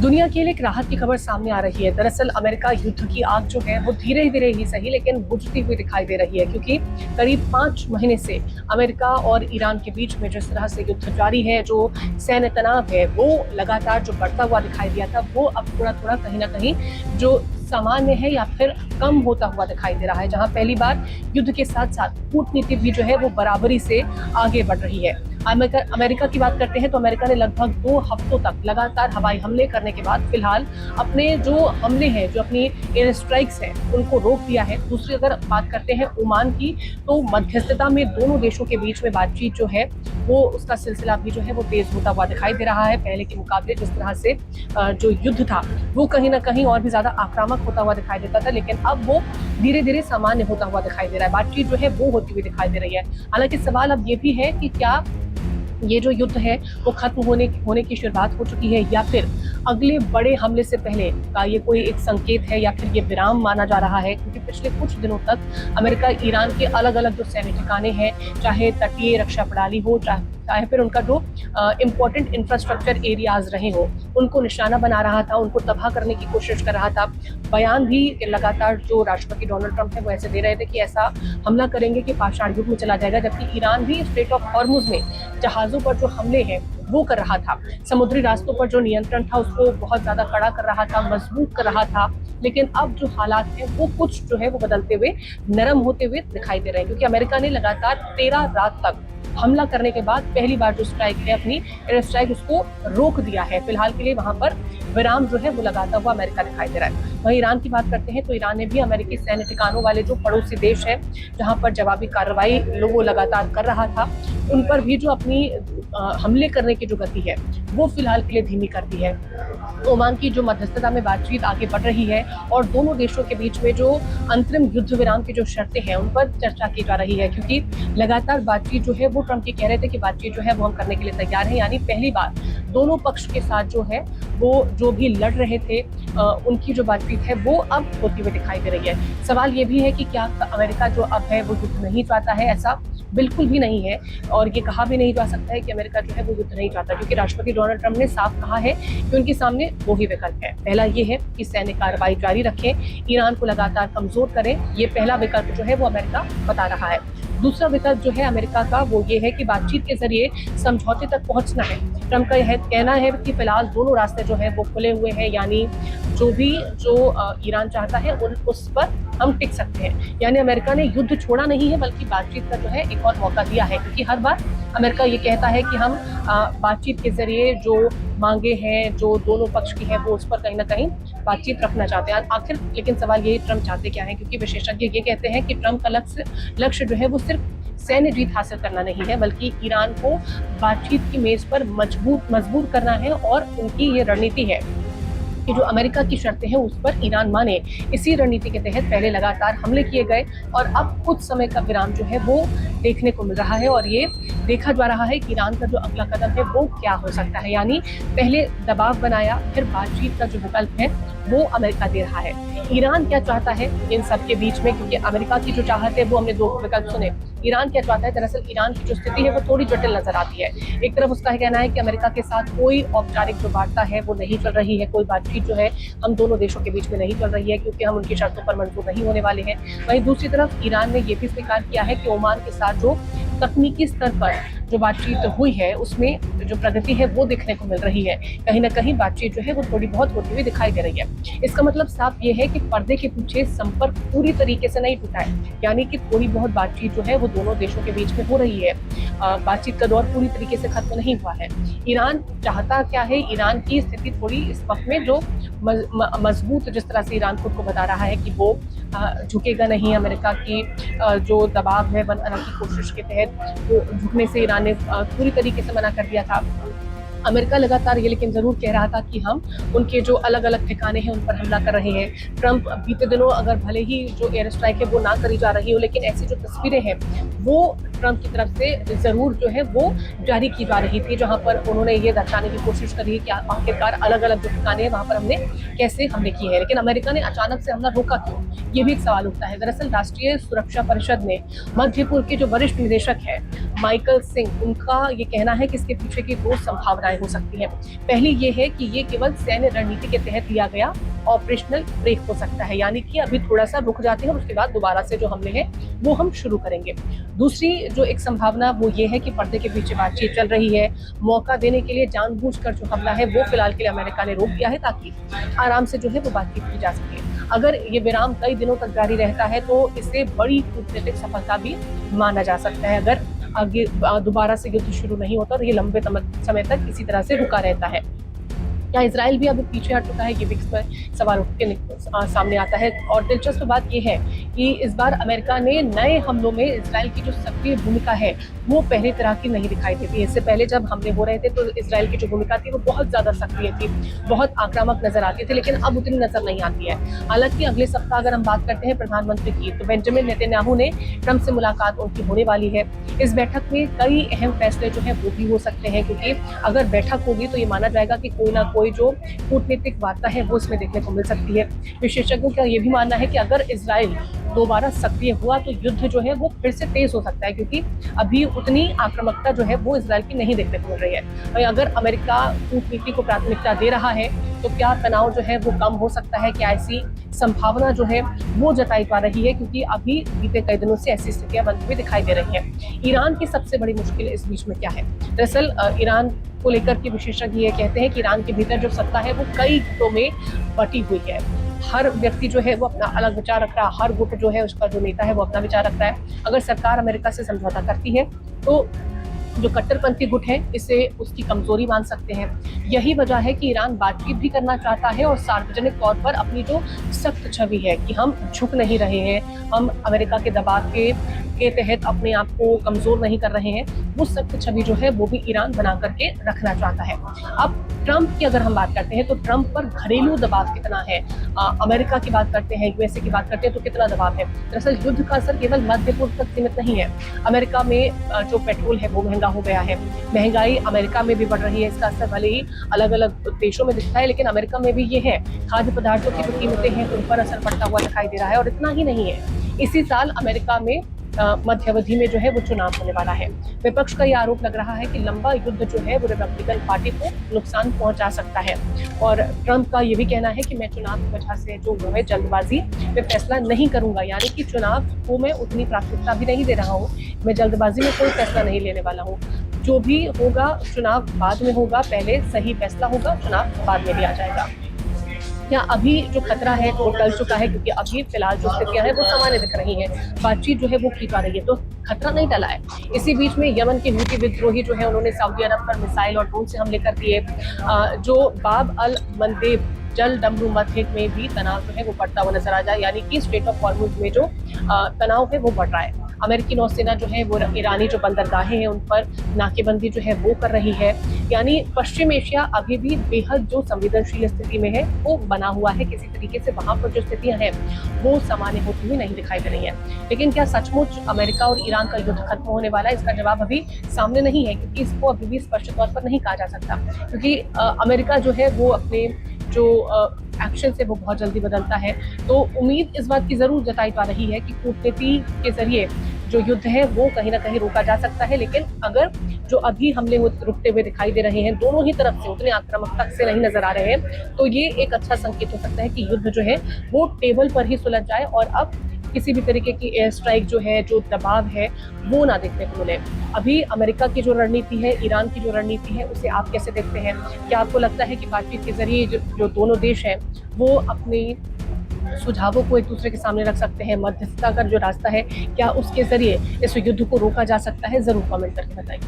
दुनिया के लिए एक राहत की खबर सामने आ रही है। दरअसल अमेरिका युद्ध की आग जो है वो धीरे धीरे ही सही लेकिन बुझती हुई दिखाई दे रही है, क्योंकि करीब 5 महीने से अमेरिका और ईरान के बीच में जिस तरह से युद्ध जारी है, जो सैन्य तनाव है वो लगातार जो बढ़ता हुआ दिखाई दिया था, वो अब थोड़ा थोड़ा कहीं ना कहीं जो सामान्य है या फिर कम होता हुआ दिखाई दे रहा है। जहां पहली बार युद्ध के साथ साथ कूटनीति भी जो है वो बराबरी से आगे बढ़ रही है। अमेरिका की बात करते हैं तो अमेरिका ने लगभग 2 हफ्तों तक लगातार हवाई हमले करने के बाद फिलहाल अपने जो हमले हैं, जो अपनी एयर स्ट्राइक्स हैं, उनको रोक दिया है। दूसरी अगर बात करते हैं ओमान की, तो मध्यस्थता में दोनों देशों के बीच में बातचीत जो है वो उसका सिलसिला भी जो है वो तेज होता हुआ दिखाई दे रहा है। पहले के मुकाबले जिस तरह से जो युद्ध था वो कहीं ना कहीं और भी ज्यादा आक्रामक होता हुआ दिखाई देता था, लेकिन अब वो धीरे धीरे सामान्य होता हुआ दिखाई दे रहा है। बातचीत जो है वो होती हुई दिखाई दे रही है। हालांकि सवाल अब ये भी है कि क्या ये जो युद्ध है वो खत्म होने की शुरुआत हो चुकी है, या फिर अगले बड़े हमले से पहले का ये कोई एक संकेत है, या फिर ये विराम माना जा रहा है। क्योंकि पिछले कुछ दिनों तक अमेरिका ईरान के अलग अलग जो सैन्य ठिकाने हैं, चाहे तटीय रक्षा प्रणाली हो, चाहे फिर उनका जो इम्पोर्टेंट इंफ्रास्ट्रक्चर एरियाज रहे हो, उनको निशाना बना रहा था, उनको तबाह करने की कोशिश कर रहा था। बयान भी लगातार जो राष्ट्रपति डोनाल्ड ट्रंप है वो ऐसे दे रहे थे कि ऐसा हमला करेंगे कि पाषाण युग में चला जाएगा। जबकि ईरान भी स्ट्रेट ऑफ हॉर्मुज में जहाजों पर जो हमले हैं वो कर रहा था, समुद्री रास्तों पर जो नियंत्रण था उसको बहुत ज्यादा कड़ा कर रहा था, मजबूत कर रहा था। लेकिन अब जो हालात हैं वो कुछ जो है वो बदलते हुए, नरम होते हुए दिखाई दे रहे हैं, क्योंकि अमेरिका ने लगातार 13 रात तक हमला करने के बाद पहली बार जो स्ट्राइक है, अपनी एयर स्ट्राइक, उसको रोक दिया है। फिलहाल के लिए वहां पर विराम जो है वो लगाता हुआ अमेरिका दिखाई दे रहा है। वहीं ईरान की बात करते हैं तो ईरान ने भी अमेरिकी सैन्य ठिकानों वाले जो पड़ोसी देश है, जहां पर जवाबी कार्रवाई लोगों लगातार कर रहा था, उन पर भी जो अपनी हमले करने की जो गति है वो फिलहाल के लिए धीमी कर दी है। ओमान की जो मध्यस्थता में बातचीत आगे बढ़ रही है और दोनों देशों के बीच में जो अंतरिम युद्ध विराम की जो शर्तें हैं उन पर चर्चा की जा रही है, क्योंकि लगातार बातचीत जो है वो ट्रंप ये कह रहे थे कि बातचीत जो है वो हम करने के लिए तैयार हैं। यानी पहली बार दोनों पक्ष के साथ जो है वो जो भी लड़ रहे थे उनकी जो बातचीत है वो अब होती हुई दिखाई दे रही है। सवाल ये भी है कि क्या अमेरिका जो अब है वो युद्ध नहीं चाहता है? ऐसा बिल्कुल भी नहीं है, और ये कहा भी नहीं जा सकता है कि अमेरिका जो है वो युद्ध नहीं चाहता, क्योंकि राष्ट्रपति डोनाल्ड ट्रंप ने साफ कहा है कि उनके सामने दो ही विकल्प है। पहला ये है कि सैन्य कार्रवाई जारी रखें, ईरान को लगातार कमजोर करें, ये पहला विकल्प जो है वो अमेरिका बता रहा है। दूसरा विकल्प जो है अमेरिका का वो ये है कि बातचीत के जरिए समझौते तक पहुंचना है। ट्रंप का यह कहना है कि फिलहाल दोनों रास्ते जो है वो खुले हुए हैं, यानी जो ईरान चाहता है उस पर हम टिक सकते हैं। यानी अमेरिका ने युद्ध छोड़ा नहीं है, बल्कि बातचीत का जो है एक और मौका दिया है, क्योंकि हर बार अमेरिका ये कहता है कि हम बातचीत के जरिए जो मांगे हैं, जो दोनों पक्ष की है, वो उस पर कहीं ना कहीं बातचीत रखना चाहते हैं आखिर। लेकिन सवाल ये ट्रंप चाहते क्या है, क्योंकि विशेषज्ञ ये कहते हैं कि ट्रंप का लक्ष्य जो है वो सिर्फ सैन्य जीत हासिल करना नहीं है, बल्कि ईरान को बातचीत की मेज पर मजबूत करना है। और उनकी ये रणनीति है कि जो अमेरिका की शर्तें हैं उस पर ईरान माने। इसी रणनीति के तहत पहले लगातार हमले किए गए और अब कुछ समय का विराम जो है वो देखने को मिल रहा है, और ये देखा जा रहा है कि ईरान का जो अगला कदम है वो क्या हो सकता है। यानी पहले दबाव बनाया, फिर बातचीत का जो विकल्प है वो अमेरिका दे रहा है। ईरान क्या चाहता है इन सब के बीच में, क्योंकि अमेरिका की जो चाहत है वो हमने दो विकल्प सुने। ईरान क्या चाहता है, दरअसल ईरान की जो स्थिति है वो थोड़ी जटिल नजर आती है। एक तरफ उसका कहना है कि अमेरिका के साथ कोई औपचारिक जो वार्ता है वो नहीं चल रही है, कोई बातचीत जो है हम दोनों देशों के बीच में नहीं चल रही है, क्योंकि हम उनकी शर्तों पर मंजूर नहीं होने वाले हैं। वहीं दूसरी तरफ ईरान ने ये भी स्वीकार किया है कि ओमान के साथ जो तकनीकी स्तर पर जो बातचीत हुई है उसमें जो प्रगति है वो देखने को मिल रही है। कहीं ना कहीं बातचीत जो है वो थोड़ी बहुत होती हुई दिखाई दे रही है। इसका मतलब साफ ये है कि पर्दे के पीछे संपर्क पूरी तरीके से नहीं टूटा है, यानी कि थोड़ी बहुत बातचीत जो है वो दोनों देशों के बीच में हो रही है। बातचीत का दौर पूरी तरीके से खत्म नहीं हुआ है। ईरान चाहता क्या है, ईरान की स्थिति थोड़ी इस वक्त में जो मजबूत, जिस तरह से ईरान खुद को बता रहा है कि वो झुकेगा नहीं, अमेरिका की जो दबाव है बनाने की कोशिश के तहत वो झुकने से ईरान ने पूरी तरीके से मना कर दिया था। अमेरिका लगातार ये लेकिन जरूर कह रहा था कि हम उनके जो अलग अलग ठिकाने हैं उन पर हमला कर रहे हैं। ट्रंप बीते दिनों अगर भले ही जो एयर स्ट्राइक है वो ना करी जा रही हो, लेकिन ऐसी जो तस्वीरें हैं वो ट्रंप की तरफ से जरूर जो है वो जारी की जा रही थी, जहां पर उन्होंने ये दर्शाने की कोशिश करी कि आखिरकार अलग अलग जो ठिकाने हैं वहां पर हमने कैसे हमले किए हैं। लेकिन अमेरिका ने अचानक से हमला रोका क्यों, ये भी एक सवाल उठता है। दरअसल राष्ट्रीय सुरक्षा परिषद ने मध्य पूर्व के जो वरिष्ठ निदेशक है माइकल सिंह, उनका ये कहना है कि इसके पीछे की दो संभावनाएं हो सकती हैं। पहली ये है कि ये केवल सैन्य रणनीति के तहत लिया गया ऑपरेशनल ब्रेक हो सकता है, यानी कि अभी थोड़ा सा रुक जाते हैं और उसके बाद दोबारा से जो हमले हैं वो हम शुरू करेंगे। दूसरी जो एक संभावना वो ये है कि पर्दे के पीछे बातचीत चल रही है, मौका देने के लिए जानबूझकर जो हमला है वो फिलहाल के लिए अमेरिका ने रोक दिया है ताकि आराम से जो है वो बातचीत की जा सके। अगर ये विराम कई दिनों तक जारी रहता है तो इसे बड़ी कूटनीतिक सफलता भी माना जा सकता है, अगर आगे दोबारा से युद्ध शुरू नहीं होता और ये लंबे समय तक इसी तरह से रुका रहता है। क्या इजराइल भी अब पीछे हट चुका है, ये भी इस पर सवाल उठ के सामने आता है। और दिलचस्प बात यह है कि इस बार अमेरिका ने नए हमलों में इजराइल की जो सक्रिय भूमिका है वो पहली तरह की नहीं दिखाई देती। इससे पहले जब हमले हो रहे थे तो इजराइल की जो भूमिका थी वो बहुत ज्यादा सक्रिय थी, बहुत आक्रामक नजर आती थी, लेकिन अब उतनी नजर नहीं आती है। हालांकि अगले सप्ताह अगर हम बात करते हैं प्रधानमंत्री की, तो बेंजामिन नेतन्याहू ने ट्रंप से मुलाकात उनकी होने वाली है। इस बैठक में कई अहम फैसले जो है वो भी हो सकते हैं, क्योंकि अगर बैठक होगी तो ये माना जाएगा कि कोई ना कोई जो कूटनीतिक वार्ता है वो इसमें देखने को मिल सकती है। विशेषज्ञों का ये भी मानना है कि अगर इजराइल दोबारा सक्रिय हुआ तो युद्ध जो है वो फिर से तेज हो सकता है, क्योंकि अभी उतनी आक्रामकता जो है वो इजराइल की नहीं देखने को मिल रही है। अगर अमेरिका कूटनीति को प्राथमिकता दे रहा है तो क्या तनाव जो है वो कम हो सकता है, क्या ऐसी संभावना जो है वो जताई जा रही है, क्योंकि अभी बीते कई दिनों से ऐसी स्थितियां बनती हुई दिखाई दे रही हैं। ईरान की सबसे बड़ी मुश्किल इस बीच में क्या है? दरअसल ईरान को लेकर के विशेषज्ञ ये कहते हैं कि ईरान के भीतर जो सत्ता है वो कई गुटों में बटी हुई है। हर व्यक्ति जो है वो अपना अलग विचार रख रहा है, हर गुट जो है उसका जो नेता है वो अपना विचार रख रहा है। अगर सरकार अमेरिका से समझौता करती है तो जो कट्टरपंथी गुट है इसे उसकी कमजोरी मान सकते हैं। यही वजह है कि ईरान बातचीत भी करना चाहता है और सार्वजनिक तौर पर अपनी जो सख्त छवि है कि हम झुक नहीं रहे हैं, हम अमेरिका के दबाव के तहत अपने आप को कमजोर नहीं कर रहे हैं, वो सख्त छवि जो है वो भी ईरान बना करके रखना चाहता है। अब ट्रंप की अगर हम बात करते हैं तो ट्रंप पर घरेलू दबाव कितना है, अमेरिका की बात करते हैं, यूएसए की बात करते हैं तो कितना दबाव है। दरअसल युद्ध का असर केवल मध्य पूर्व तक सीमित नहीं है। अमेरिका में जो पेट्रोल है वो महंगा हो गया है, महंगाई अमेरिका में भी बढ़ रही है। इसका असर भले ही अलग अलग देशों में दिखता है, लेकिन अमेरिका में भी ये है। खाद्य पदार्थों की जो कीमतें हैं उन पर असर पड़ता हुआ दिखाई दे रहा है। और इतना ही नहीं है, इसी साल अमेरिका में मध्य अवधि में जो है वो चुनाव होने वाला है। विपक्ष का यह आरोप लग रहा है कि लंबा युद्ध जो है वो रिपब्लिकन पार्टी को नुकसान पहुंचा सकता है। और ट्रंप का ये भी कहना है कि मैं चुनाव की वजह से जो है जल्दबाजी में फैसला नहीं करूंगा, यानी कि चुनाव को मैं उतनी प्राथमिकता भी नहीं दे रहा हूँ, मैं जल्दबाजी में कोई फैसला नहीं लेने वाला हूँ। जो भी होगा चुनाव बाद में होगा, पहले सही फैसला होगा, चुनाव बाद में लिया जाएगा। या अभी जो खतरा है वो टल चुका है, क्योंकि अभी फिलहाल जो स्थितियां हैं वो सामान्य दिख रही हैं, बातचीत जो है वो की जा रही है, तो खतरा नहीं टला है। इसी बीच में यमन के हूती विद्रोही जो है उन्होंने सऊदी अरब पर मिसाइल और ड्रोन से हमले कर दिए। जो बाब अल मंदेब जल डमरू मध्य में भी तनाव जो है वो बढ़ता हुआ नजर आ जाए, यानी कि स्ट्रेट ऑफ हॉर्मुज में जो तनाव है वो बढ़ रहा है। अमेरिकी नौसेना जो है वो ईरानी जो बंदरगाहें हैं उन पर नाकेबंदी जो है वो कर रही है, यानी पश्चिम एशिया अभी भी बेहद जो संवेदनशील स्थिति में है वो बना हुआ है। किसी तरीके से वहां पर जो स्थितियां हैं वो सामान्य होती हुई नहीं दिखाई दे रही है। लेकिन क्या सचमुच अमेरिका और ईरान का युद्ध खत्म होने वाला है? इसका जवाब अभी सामने नहीं है, क्योंकि इसको अभी भी स्पष्ट तौर पर नहीं कहा जा सकता, क्योंकि अमेरिका जो है वो अपने जो एक्शन से वो बहुत जल्दी बदलता है। तो उम्मीद इस बात की जरूर जताई जा रही है कि कूटनीति के जरिए जो युद्ध है वो कहीं ना कहीं रोका जा सकता है। लेकिन अगर जो अभी हमले रुकते हुए दिखाई दे रहे हैं दोनों ही तरफ से, उतने आक्रामकता से नहीं नजर आ रहे हैं, तो ये एक अच्छा संकेत हो सकता है कि युद्ध जो है वो टेबल पर ही सुलझ जाए और अब किसी भी तरीके की एयर स्ट्राइक जो है, जो दबाव है वो ना देखने को मिले। अभी अमेरिका की जो रणनीति है, ईरान की जो रणनीति है, उसे आप कैसे देखते हैं? क्या आपको लगता है कि बातचीत के जरिए जो दोनों देश हैं वो अपनी सुझावों को एक दूसरे के सामने रख सकते हैं? मध्यस्थता का जो रास्ता है क्या उसके जरिए इस युद्ध को रोका जा सकता है? जरूर कमेंट करके बताइए।